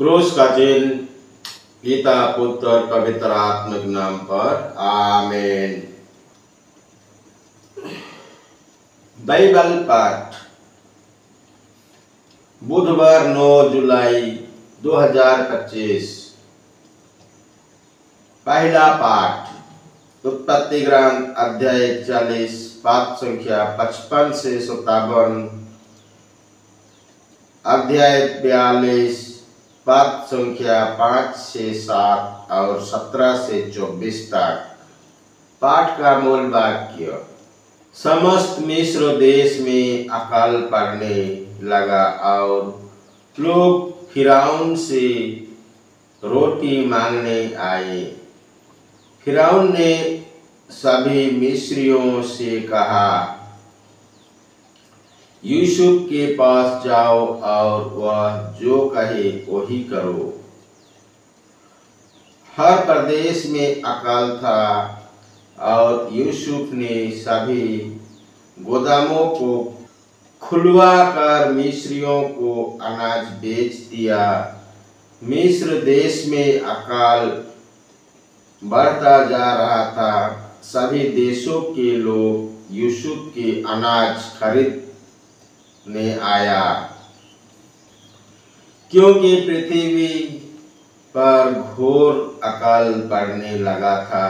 क्रूस का चिन्ह पिता पुत्र और पवित्र आत्मा के नाम पर आमीन। बाइबल पाठ बुधवार 9 जुलाई 2025। पहला पाठ उत्पत्ति ग्रंथ अध्याय 40 पाठ संख्या 55 से 57, अध्याय 42 पाठ संख्या 5 से 7 और 17 से 24 तक। पाठ का मूल वाक्य। समस्त मिस्र देश में अकाल पड़ने लगा और लोग फिरौन से रोटी मांगने आए। फिरौन ने सभी मिस्रियों से कहा, यूसुफ के पास जाओ और वह जो कहे वही करो। हर प्रदेश में अकाल था और यूसुफ ने सभी गोदामों को खुलवा कर मिस्रियों को अनाज बेच दिया। मिस्र देश में अकाल बढ़ता जा रहा था। सभी देशों के लोग यूसुफ के अनाज खरीदने आया, क्योंकि पृथ्वी पर घोर अकाल पड़ने लगा था।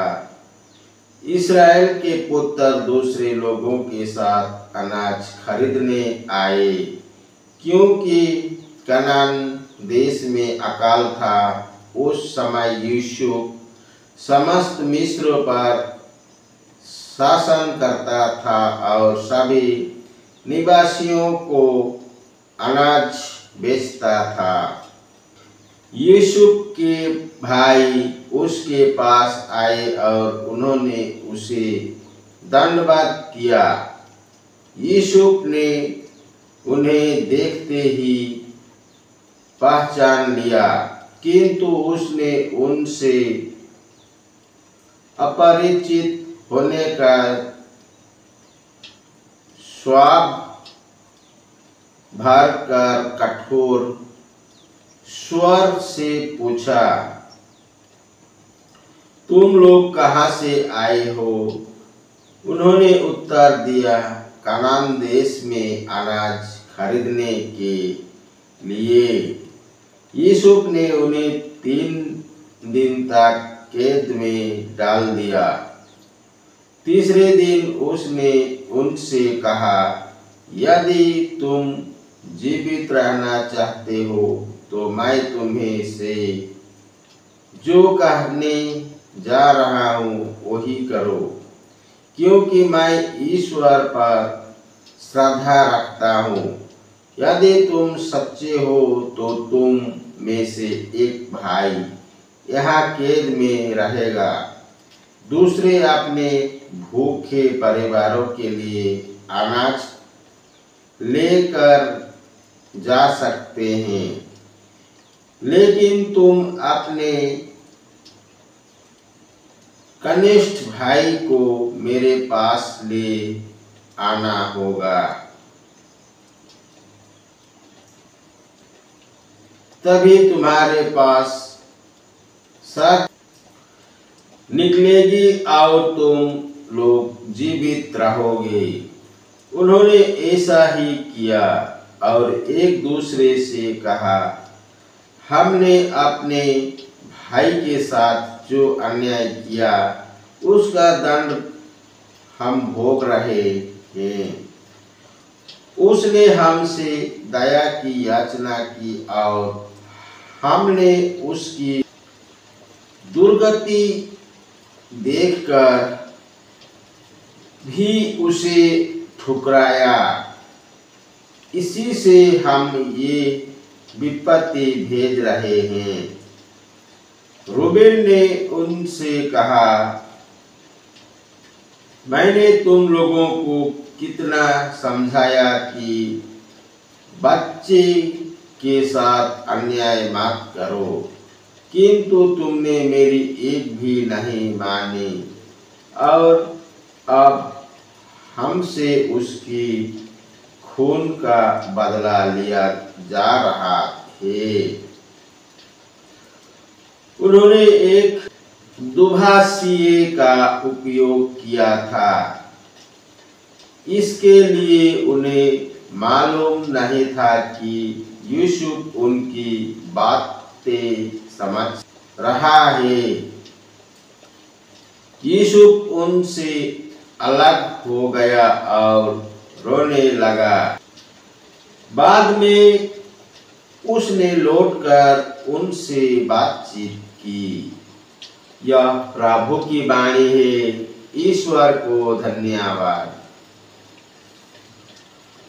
इस्राएल के पुत्र दूसरे लोगों के साथ अनाज खरीदने आए, क्योंकि कनान देश में अकाल था। उस समय यूसुफ समस्त मिस्र पर शासन करता था और सभी निवासियों को अनाज बेचता था। यूसुफ के भाई उसके पास आए और उन्होंने उसे दंडवत किया। यूसुफ ने उन्हें देखते ही पहचान लिया, किंतु उसने उनसे अपरिचित होने का स्वाब भरकर कठोर स्वर से पूछा, तुम लोग कहाँ से आए हो? उन्होंने उत्तर दिया, कनान देश में अनाज खरीदने के लिए। यूसुफ ने उन्हें 3 दिन तक कैद में डाल दिया। तीसरे दिन उसने उनसे कहा, यदि तुम जीवित रहना चाहते हो तो मैं तुम्हें से जो कहने जा रहा हूँ वही करो, क्योंकि मैं ईश्वर पर श्रद्धा रखता हूँ। यदि तुम सच्चे हो तो तुम में से एक भाई यहाँ कैद में रहेगा, दूसरे अपने भूखे परिवारों के लिए अनाज लेकर जा सकते हैं, लेकिन तुम अपने कनिष्ठ भाई को मेरे पास ले आना होगा। तभी तुम्हारे पास सच निकलेगी और तुम लोग जीवित रहोगे। उन्होंने ऐसा ही किया और एक दूसरे से कहा, हमने अपने भाई के साथ जो अन्याय किया उसका दंड हम भोग रहे हैं। उसने हमसे दया की याचना की और हमने उसकी दुर्गति देखकर भी उसे ठुकराया। इसी से हम ये विपत्ति भेज रहे हैं। रूबेन ने उनसे कहा, मैंने तुम लोगों को कितना समझाया कि बच्चे के साथ अन्याय मत करो, किंतु तुमने मेरी एक भी नहीं मानी और अब हमसे उसकी खून का बदला लिया जा रहा है। उन्होंने एक दुभाषिए का उपयोग किया था। इसके लिए उन्हें मालूम नहीं था कि यूसुफ उनकी बातें समझ रहा है। यूसुफ उनसे अलग हो गया और रोने लगा। बाद में उसने लौटकर उनसे बातचीत की। यह प्रभु की वाणी है। ईश्वर को धन्यवाद।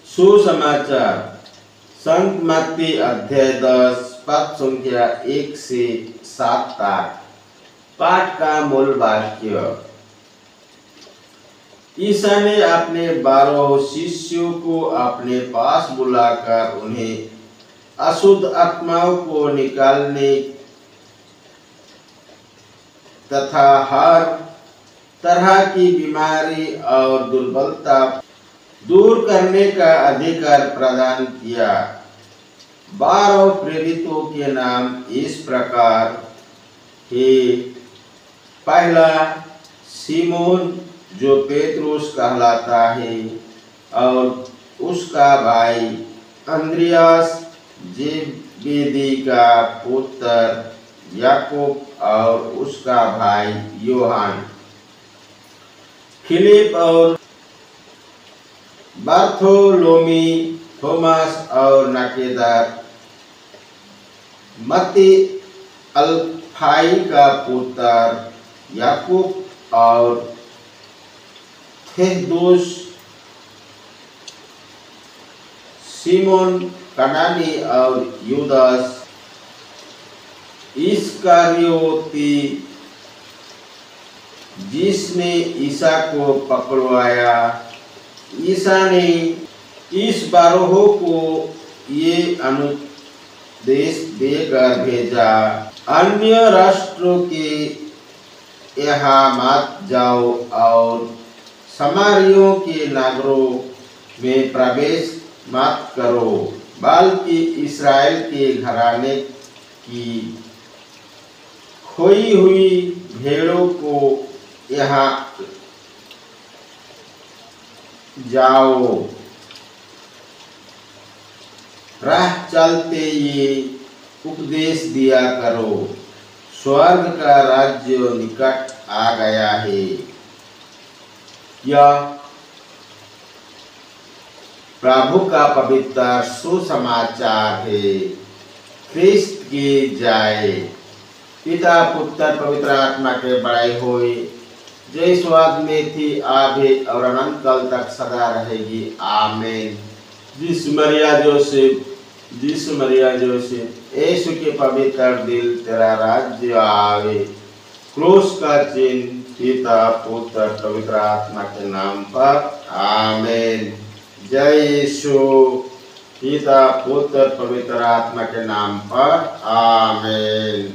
सुसमाचार संत मत्ती अध्याय 10 पद संख्या 1 से 7 तक। पाठ का मूल वाक्य। ईसा ने अपने 12 शिष्यों को अपने पास बुलाकर उन्हें अशुद्ध आत्माओं को निकालने तथा हर तरह की बीमारी और दुर्बलता दूर करने का अधिकार प्रदान किया। 12 प्रेरितों के नाम इस प्रकार है। पहला, सिमोन जो पेत्रुस कहलाता है और उसका भाई अंद्रियास, जेबेदी का पुत्र याकूब और उसका भाई योहान, फिलिप और बार्थोलोमी, थोमास और नाकेदार, मत्ती अल्फाई का पुत्र याकूब और थेदोस, सिमोन कनानी और यूदास इस्करियोती जिसने ईसा को पकड़वाया। ईसा ने इस 12 को ये अनुदेश देकर भेजा, अन्य राष्ट्रों के यहाँ मत जाओ और समारियों के नगरों में प्रवेश मत करो, बल्कि इस्राएल के घराने की खोई हुई भेड़ों को यहाँ जाओ। राह चलते ये उपदेश दिया करो, स्वर्ग का राज्य निकट आ गया है। यह प्रभु का पवित्र सुसमाचार है। ख्रिस्त की जय। पिता पुत्र पवित्र आत्मा के बड़ाई होए, जय स्वाद में थी आभे और अनंत काल तक सदा रहेगी। आमीन। जिस मरिया जोसेफ, यीशु के पवित्र दिल तेरा राज्य आवे। क्रूस का चिन्ह पिता पुत्र पवित्र आत्मा के नाम पर। आमीन। जय यीशु। पिता पुत्र पवित्र आत्मा के नाम पर। आमीन।